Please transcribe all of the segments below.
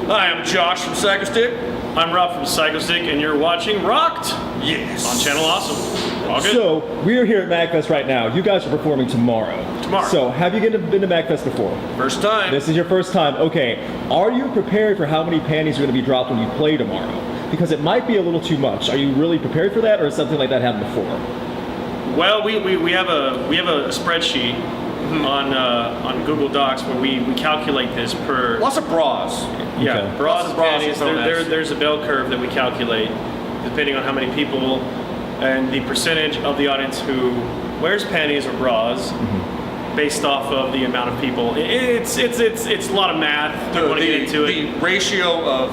Hi, I'm Josh from Psychostick. I'm Rob from Psychostick, and you're watching Rocked. Yes. On Channel Awesome. All good? So, we're here at MagFest right now. You guys are performing tomorrow. Tomorrow. So, have you been to MagFest before? First time. This is your first time. Okay. Are you prepared for how many panties are going to be dropped when you play tomorrow? Because it might be a little too much. Are you really prepared for that, or has something like that happened before? Well, we have a spreadsheet on Google Docs where we calculate this per. Lots of bras. Yeah, Okay. bras and Bras panties. and phone There's a bell curve that we calculate depending on how many people and the percentage of the audience who wears panties or bras based off of the amount of people. It's a lot of math. Don't want to get into it. The ratio of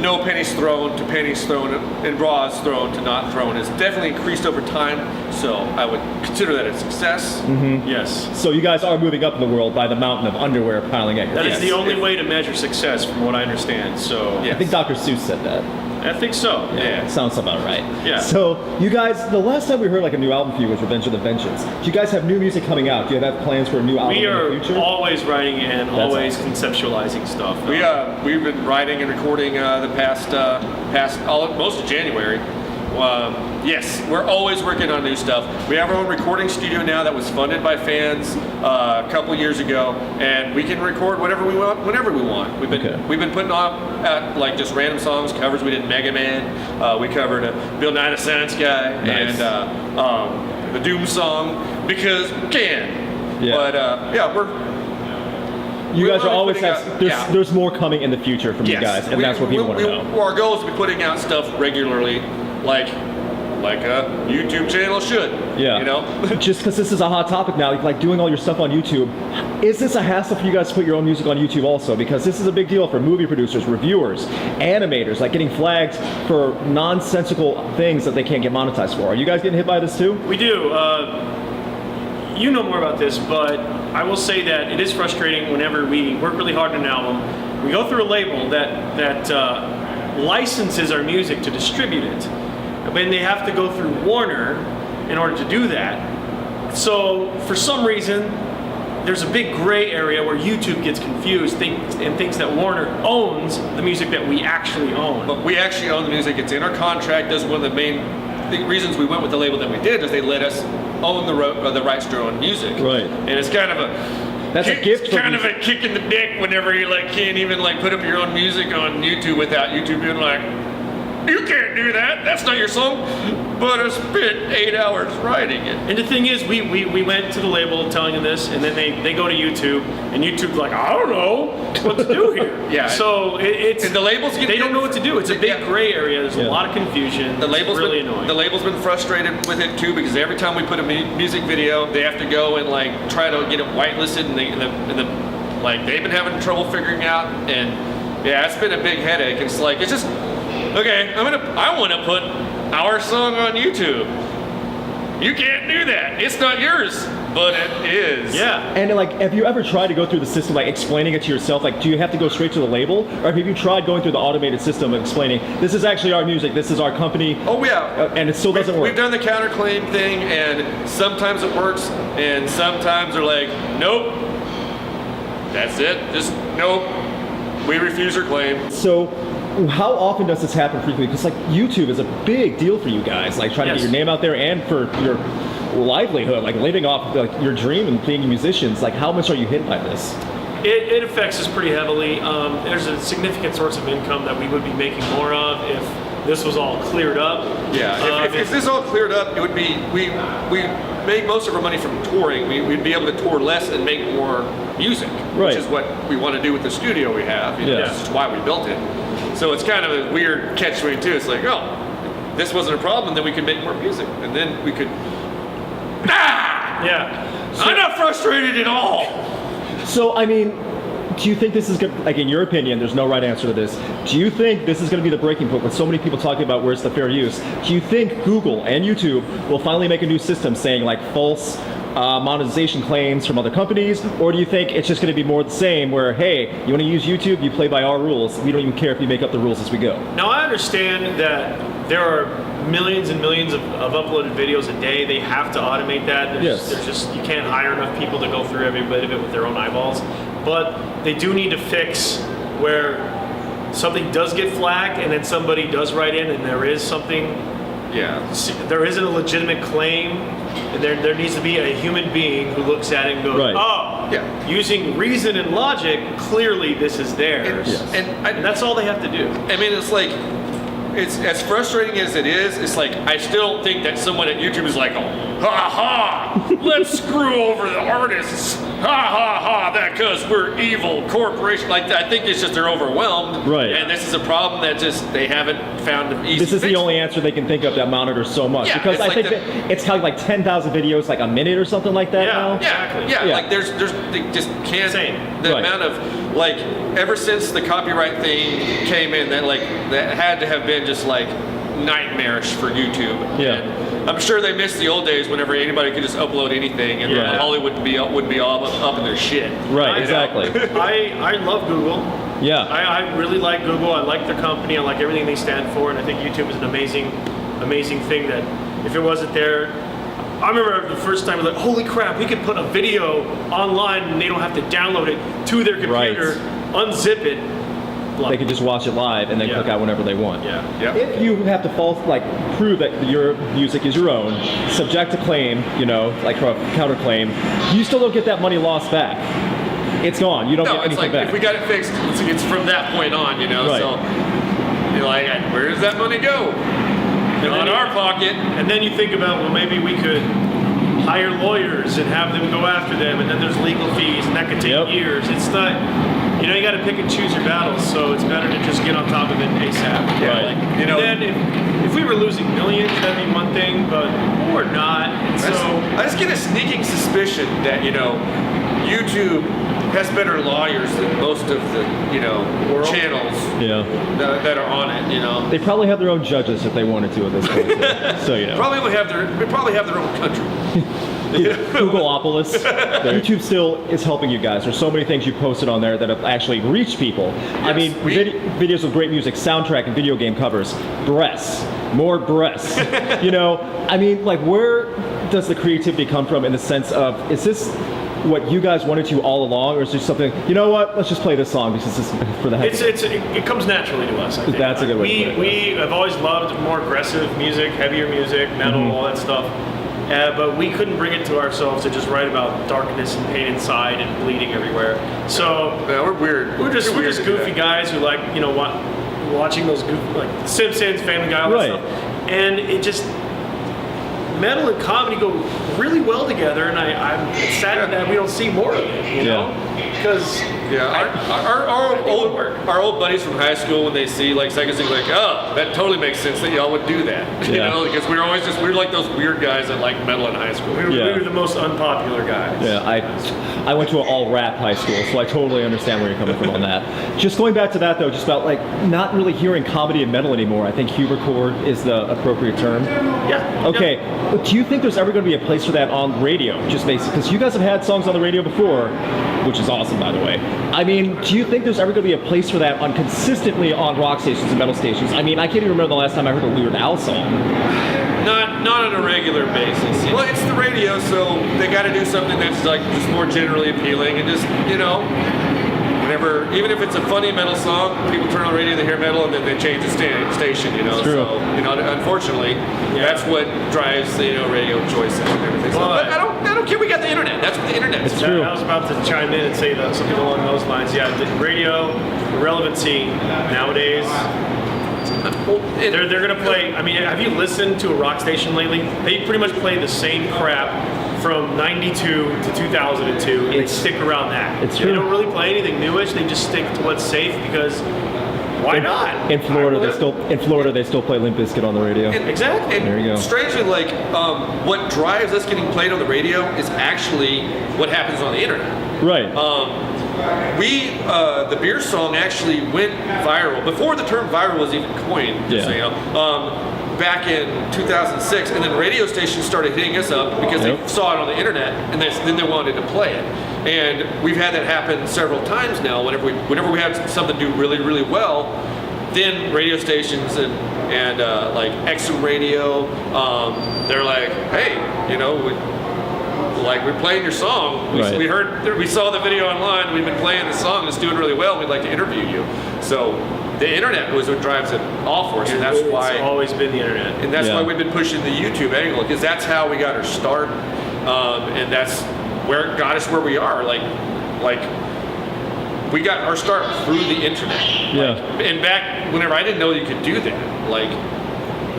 no pennies thrown to pennies thrown and bras thrown to not thrown has definitely increased over time. So I would consider that a success. Yes. So, you guys are moving up in the world by the mountain of underwear piling at your That feet. is the only way to measure success, from what I understand. So Yeah. I think Dr. Seuss said that. I think so. Yeah. Sounds about right. Yeah. So, you guys, the last time we heard like a new album for you was Revenge of the Vengeance. Do you guys have new music coming out? Do you have plans for a new album We in are the future? always writing and That's always conceptualizing stuff. We've been writing and recording the past most of January. Yes, we're always working on new stuff. We have our own recording studio now that was funded by fans a couple years ago, and we can record whatever we want, whenever we want. We've been putting on like just random songs, covers. We did Mega Man. We covered Bill Nye the Science Guy Nice. and the Doom song because we can. Yeah. But yeah, You guys we're are always putting have, out- there's, yeah. there's more coming in the future from you guys, and that's what people want to know. Our goal is to be putting out stuff regularly, like a YouTube channel should. Yeah. You know? Just because this is a hot topic now, like doing all your stuff on YouTube, is this a hassle for you guys to put your own music on YouTube also? Because this is a big deal for movie producers, reviewers, animators, like getting flagged for nonsensical things that they can't get monetized for. Are you guys getting hit by this too? We do. You know more about this, but I will say that it is frustrating whenever we work really hard on an album. We go through a label that licenses our music to distribute it. But they have to go through Warner in order to do that. So for some reason, there's a big gray area where YouTube gets confused and thinks that Warner owns the music that we actually own. But we actually own the music. It's in our contract. That's one of the main reasons we went with the label that we did, is they let us own the rights to our own music. Right. And it's kind of That's a gift. It's kind of a kick in the dick whenever you like can't even like put up your own music on YouTube without YouTube being like, you can't do that. That's not your song. But I spent 8 hours writing it. And the thing is, we went to the label telling them this, and then they go to YouTube, and YouTube's like, I don't know what to do here. Yeah. So it's And the labels get they don't know what to do. It's a big gray area. There's a lot of confusion. The label's it's really been, annoying. The label's been frustrated with it too, because every time we put a music video, they have to go and like try to get it whitelisted, and like they've been having trouble figuring out. And yeah, it's been a big headache. It's like it's just okay. I want to put our song on YouTube. You can't do that. It's not yours, but it is. Yeah. And like, have you ever tried to go through the system, like explaining it to yourself? Like, do you have to go straight to the label, or have you tried going through the automated system and explaining this is actually our music, this is our company? Oh yeah. And it still doesn't work. We've done the counterclaim thing, and sometimes it works, and sometimes they're like, nope, that's it. Just nope. We refuse your claim. So, how often does this happen frequently? Because like YouTube is a big deal for you guys, like trying to get your name out there and for your livelihood, like living off like your dream and being musicians. Like, how much are you hit by this? It affects us pretty heavily. There's a significant source of income that we would be making more of if this was all cleared up. Yeah, if this all cleared up, it would be, we make most of our money from touring. We'd be able to tour less and make more music, Right. which is what we want to do with the studio we have. You know, Yeah. That's just why we built it. So it's kind of a weird catch-22. It's like, oh, this wasn't a problem, then we could make more music. And then we could, Yeah. I'm not frustrated at all. So, I mean, do you think this is good? Like, in your opinion, there's no right answer to this. Do you think this is going to be the breaking point with so many people talking about where's the fair use? Do you think Google and YouTube will finally make a new system saying like false monetization claims from other companies, or do you think it's just going to be more the same where, hey, you want to use YouTube, you play by our rules, we don't even care if you make up the rules as we go? Now I understand that there are millions and millions of uploaded videos a day. They have to automate that. There's just, you can't hire enough people to go through every bit of it with their own eyeballs. But they do need to fix where something does get flagged and then somebody does write in and there is something, there isn't a legitimate claim, and there needs to be a human being who looks at it and goes, using reason and logic, clearly this is theirs. And that's all they have to do. I mean, it's like, it's as frustrating as it is. It's like, I still think that someone at YouTube is like, ha ha, let's screw over the artists, ha ha ha, that because we're evil corporation. Like, I think it's just they're overwhelmed, and this is a problem that just they haven't found an easy This is fix. the only answer they can think of that monitors so much, because I think that it's kind of like 10,000 videos like a minute or something like that now. Like there's they just can't. The amount of, like, ever since the copyright thing came in, that had to have been just like nightmarish for YouTube. And I'm sure they missed the old days whenever anybody could just upload anything and Hollywood would be all up in their shit. Exactly. I love Google. I really like Google. I like their company. I like everything they stand for, and I think YouTube is an amazing thing that if it wasn't there. I remember the first time I was like, holy crap, we could put a video online and they don't have to download it to their computer, unzip it. They can just watch it live and then click out whenever they want. If you have to prove that your music is your own, subject to claim, like for a counterclaim, you still don't get that money lost back. It's gone. You don't get anything back. If we got it fixed, it's from that point on, So you're like, where does that money go? In our pocket. And then you think about, well, maybe we could hire lawyers and have them go after them, and then there's legal fees, and that could take years. It's not, you got to pick and choose your battles, so it's better to just get on top of it ASAP. Then if we were losing millions, that'd be one thing, but we're not. I just get a sneaking suspicion that, YouTube has better lawyers than most of the, channels that are on it, They probably have their own judges if they wanted to at this point. So, Probably have their own country. Googleopolis. YouTube still is helping you guys. There's so many things you posted on there that have actually reached people. I mean, videos with great music, soundtrack, and video game covers. Breasts. More breasts. I mean, like, where does the creativity come from in the sense of, is this what you guys wanted to all along, or is there something, let's just play this song because this is for the heck of it? It comes naturally to us, I think. That's a good way to put it. We have always loved more aggressive music, heavier music, metal, all that stuff. But we couldn't bring it to ourselves to just write about darkness and pain inside and bleeding everywhere. So we're weird. We're just goofy guys who like, watching those like Simpsons, Family Guy, all that stuff. And it just, metal and comedy go really well together, and I'm sad that we don't see more of it, because our old buddies from high school, when they see like Psychostick, like, oh, that totally makes sense that y'all would do that, because we're like those weird guys that like metal in high school. We were the most unpopular guys. I went to an all rap high school, so I totally understand where you're coming from on that. Just going back to that though, just about like not really hearing comedy and metal anymore. I think Hubercore is the appropriate term. Okay. Do you think there's ever going to be a place for that on radio? Just basically, because you guys have had songs on the radio before, which is awesome, by the way. I mean, do you think there's ever going to be a place for that consistently on rock stations and metal stations? I mean, I can't even remember the last time I heard a Weird Al song. Not on a regular basis. Well, it's the radio, so they got to do something that's like just more generally appealing, and just whenever, even if it's a funny metal song, people turn on the radio, they hear metal, and then they change the station. It's true. So unfortunately, that's what drives the radio choices and everything. But I don't care. We got the internet. That's what the internet is. It's true. I was about to chime in and say something along those lines. Yeah, the radio relevancy nowadays. They're going to play. I mean, have you listened to a rock station lately? They pretty much play the same crap from 92 to 2002, and they stick around that. It's true. They don't really play anything newish. They just stick to what's safe because why not? In Florida, they still play Limp Bizkit on the radio. Exactly. There you go. Strangely, like what drives us getting played on the radio is actually what happens on the internet. Right. The beer song actually went viral before the term viral was even coined. Back in 2006, and then radio stations started hitting us up because they saw it on the internet, and then they wanted to play it. And we've had that happen several times now. Whenever we have something do really, really well, then radio stations and and like XM Radio. They're like, hey, you know, we're playing your song. Right. We saw the video online. We've been playing the song. It's doing really well. We'd like to interview you. So the internet was what drives it all for us, and that's why it's always been the internet. And that's why we've been pushing the YouTube angle, because that's how we got our start, and that's where it got us where we are. Like we got our start through the internet. Yeah. And back whenever I didn't know you could do that. Like,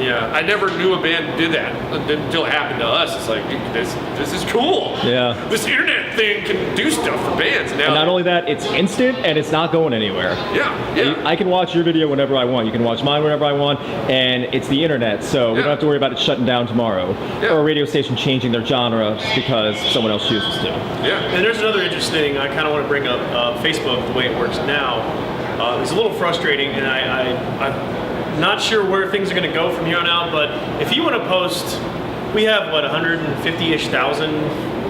yeah, I never knew a band did that until it happened to us. It's like, this is cool. Yeah. This internet thing can do stuff for bands. Now, And not only that, it's instant and it's not going anywhere. Yeah. I can watch your video whenever I want. You can watch mine whenever I want, and it's the internet, so we don't have to worry about it shutting down tomorrow or a radio station changing their genre just because someone else chooses to. Yeah. And there's another interesting thing I kind of want to bring up. Facebook, the way it works now, is a little frustrating, and I'm not sure where things are going to go from here on out. But if you want to post, we have 150-ish thousand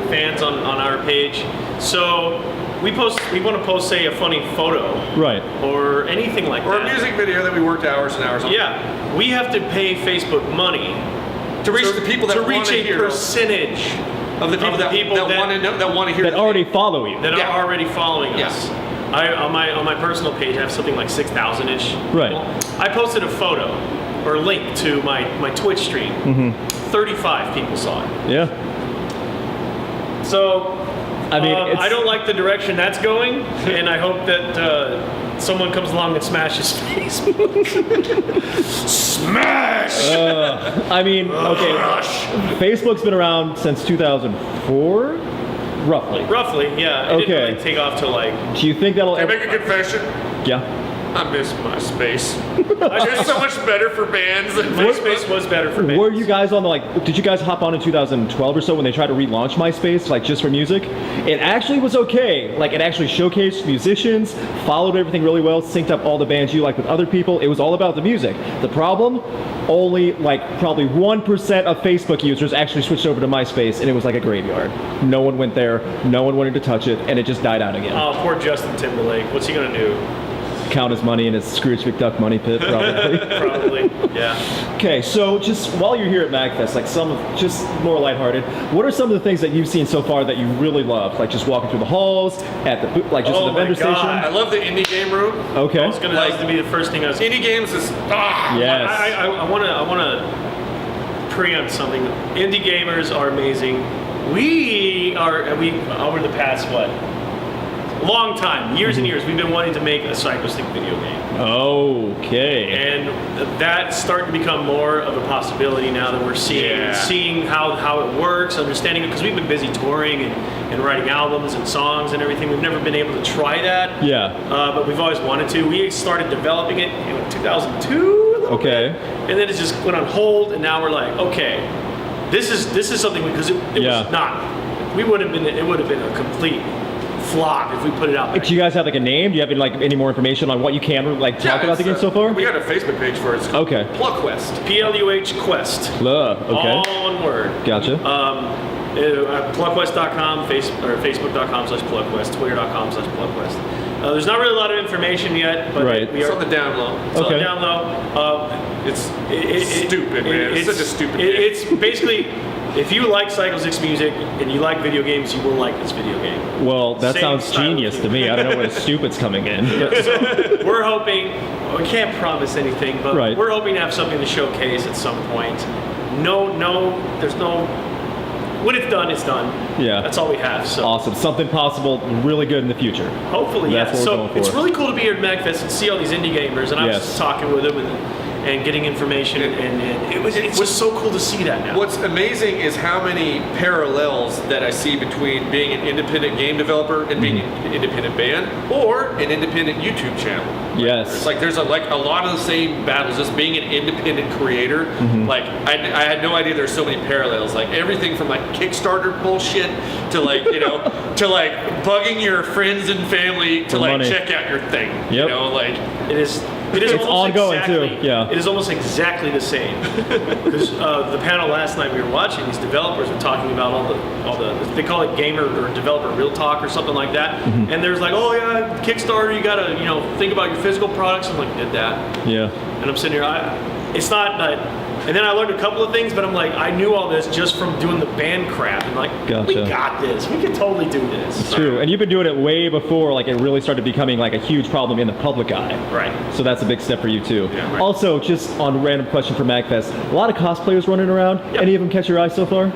fans on our page. So we want to post, say, a funny photo, Right. or anything like Or that. a music video that we worked hours and hours on. Yeah, we have to pay Facebook money To reach the people that to reach want to a hear percentage of the people that want to know, that want to hear That already follow you. that are already following us. On my personal page, I have something like 6,000-ish. Right. I posted a photo or link to my Twitch stream. 35 people saw it. Yeah. So, I mean, it's- I don't like the direction that's going, and I hope that someone comes along and smashes Facebook. Smash! I mean, okay. Facebook's been around since 2004, roughly. Roughly, yeah. It Okay. didn't really take off till like. Do you think that'll Can I make a confession? Yeah. I miss MySpace. It's so much better for bands than MySpace Facebook. was better for bands. Were you guys on did you guys hop on in 2012 or so when they tried to relaunch MySpace, like just for music? It actually was okay. Like it actually showcased musicians, followed everything really well, synced up all the bands you like with other people. It was all about the music. The problem, only like probably 1% of Facebook users actually switched over to MySpace, and it was like a graveyard. No one went there, no one wanted to touch it, and it just died out again. Oh, poor Justin Timberlake. What's he gonna do? Count his money in his Scrooge McDuck money pit, probably. Probably, yeah. Okay, so just while you're here at MagFest, like just more lighthearted, what are some of the things that you've seen so far that you really love? Like just walking through the halls, at the like just Oh at the vendor my God. I station? love the indie game room. Okay. That was gonna be the first thing I was. Indie games is Yes. I wanna preempt something. Indie gamers are amazing. We over the past long time, years and years, we've been wanting to make a Psychostick video game. Okay. And that's starting to become more of a possibility now that we're seeing how it works, understanding it, because we've been busy touring and writing albums and songs and everything. We've never been able to try that. Yeah. But we've always wanted to. We started developing it in 2002. a little Okay. bit, and then it just went on hold, and now we're like, okay, this is something, because it was not. It would have been a complete flop if we put it out there. Do you guys have like a name? Do you have any more information on what you can talk about the game so far? We got a Facebook page for it. Okay. Plugquest. PLUH Quest. Okay. All one word. Gotcha. Plugquest.com, Facebook.com/Plugquest, Twitter.com/Plugquest. There's not really a lot of information yet, but Right. we It's are on the down low. it's on Okay. down low. It's stupid, man. It's such a stupid game. It's basically, if you like Psychostick's music and you like video games, you will like this video game. Well, that Same sounds style of genius to humor. me. I don't know where the stupid's coming in. We're hoping, we can't promise anything, but Right. we're hoping to have something to showcase at some point. There's no, when it's done, it's done. Yeah. That's all we have. So Awesome. Something possible, really good in the future. hopefully, yeah. That's what we're So going for. it's really cool to be here at MagFest and see all these indie gamers, and I was Yes. just talking with them and getting information, and it was so cool to see that now. What's amazing is how many parallels that I see between being an independent game developer and being an independent band or an independent YouTube channel. Yes. It's like there's a lot of the same battles. Just being an independent creator, like I had no idea there's so many parallels. Like everything from like Kickstarter bullshit to like to like bugging your friends and family to For like money. check out your thing. Yep. You know, like It is It's almost ongoing, exactly, too, yeah. It is almost exactly the same. Because the panel last night we were watching, these developers were talking about all the they call it gamer or developer real talk or something like that. And there's like, oh yeah, Kickstarter, you gotta think about your physical products. I'm like, did that. Yeah. And I'm sitting here, it's not. And then I learned a couple of things, but I'm like, I knew all this just from doing the band crap. And like, we Gotcha. got this. We can totally do this. It's true, and you've been doing it way before, like it really started becoming like a huge problem in the public eye. Right. So that's a big step for you too. Yeah, right. Also, just on a random question for MagFest, a lot of cosplayers running around. Yep. Any of them catch your eye so far?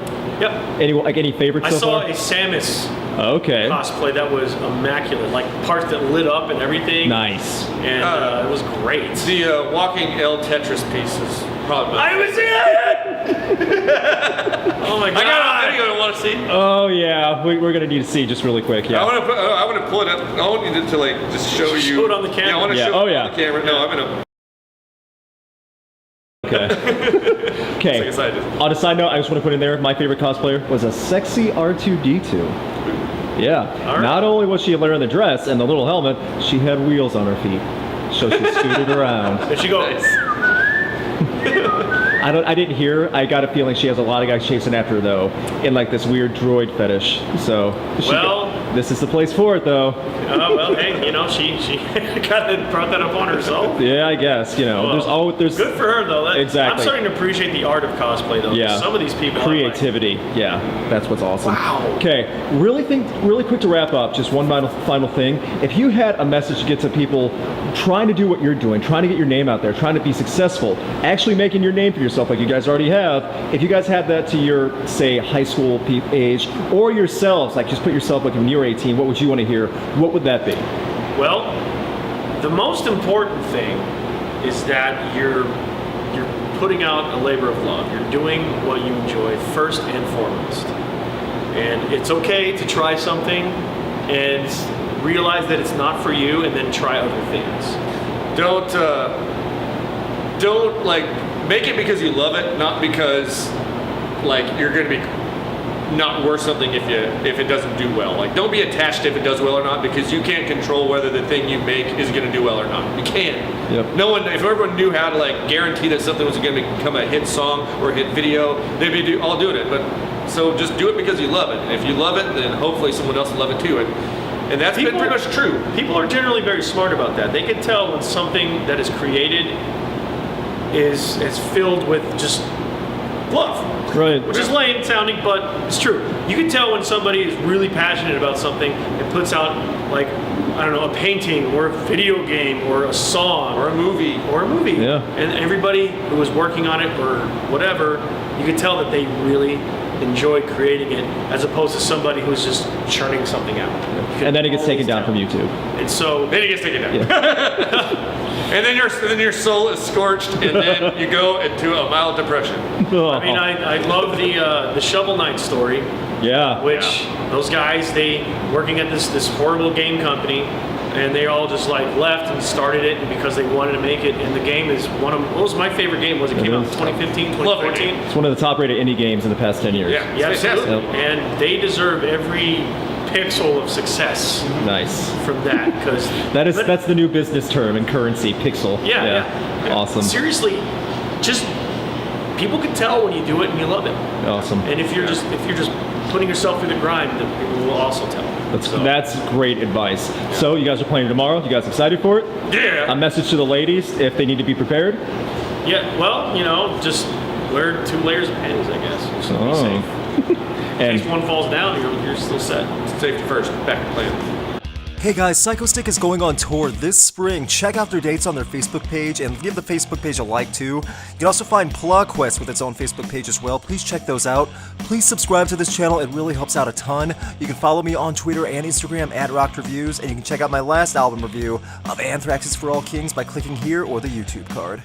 Yep. Any favorites I so saw far? a Samus Okay. cosplay that was immaculate, like parts that lit up and everything. Nice. And it was great. The walking L Tetris pieces. Probably. I was in it! Oh my god. I got a video I want to see. Oh yeah, we're gonna need to see just really quick. Yeah. I want to pull it up. I want you to like just show you. Show it on the camera? Yeah, I want to Yeah. show Oh, it yeah. on the camera. No, I'm gonna. Okay. Okay. Excited. On a side note, I just want to put in there, my favorite cosplayer was a sexy R2D2. Yeah. right. Not only was she wearing the dress and the little helmet, she had wheels on her feet, so she scooted around. There she goes. Nice. I didn't hear. I got a feeling she has a lot of guys chasing after her though, in like this weird droid fetish. So this is the place for it though. Well, hey, you know, she kind of brought that up on herself. Yeah, I guess. You know, there's Good for her though. Exactly. I'm starting to appreciate the art of cosplay though. Yeah. Some of these people creativity. Yeah, that's what's awesome. Wow. Okay, really quick to wrap up. Just one final thing. If you had a message to get to people trying to do what you're doing, trying to get your name out there, trying to be successful, actually making your name for yourself, like you guys already have. If you guys had that to your, say, high school age, or yourselves, like just put yourself like when you're 18, what would you want to hear? What would that be? Well, the most important thing is that you're putting out a labor of love. You're doing what you enjoy first and foremost. And it's okay to try something and realize that it's not for you and then try other things. Don't like make it because you love it, not because like you're gonna be not worth something if it doesn't do well. Like don't be attached if it does well or not, because you can't control whether the thing you make is gonna do well or not. You can't. Yep. No one, if everyone knew how to like guarantee that something was gonna become a hit song or a hit video, they'd be all doing it. But so just do it because you love it. And if you love it, then hopefully someone else will love it too. And that's been pretty much true. People are generally very smart about that. They can tell when something that is created is filled with just love. Right. Which is lame sounding, but it's true. You can tell when somebody is really passionate about something and puts out, like, I don't know, a painting or a video game or a song Or a movie. Yeah. And everybody who was working on it or whatever, you can tell that they really enjoy creating it, as opposed to somebody who's just churning something out. And then it gets taken down from YouTube. And so Then it gets taken down. Yeah. And then your soul is scorched, and then you go into a mild depression. I mean, I love the Shovel Knight story, Yeah. which those guys, they working at this horrible game company, and they all just like left and started it because they wanted to make it. And the game is what was my favorite game? Was it came out in 2015, Love that 2014? It's one of the top-rated indie games in the past 10 years. Yeah, Yeah, it's fantastic. absolutely. And they deserve every pixel of success Nice. from that, because That's the new business term and currency, pixel. yeah. Awesome. Seriously, just people can tell when you do it and you love it. Awesome. And if you're just putting yourself through the grind, then people will also tell. That's great advice. So you guys are playing tomorrow. You guys excited for it? Yeah. A message to the ladies if they need to be prepared. Yeah, well, you know, just wear 2 layers of panties, I guess. Just to be safe. In And case one falls down, you're still set. Safety first. Back to playing. Hey guys, Psychostick is going on tour this spring. Check out their dates on their Facebook page and give the Facebook page a like too. You can also find Plug Quest with its own Facebook page as well. Please check those out. Please subscribe to this channel, it really helps out a ton. You can follow me on Twitter and Instagram at Rocked Reviews, and you can check out my last album review of Anthrax's For All Kings by clicking here or the YouTube card.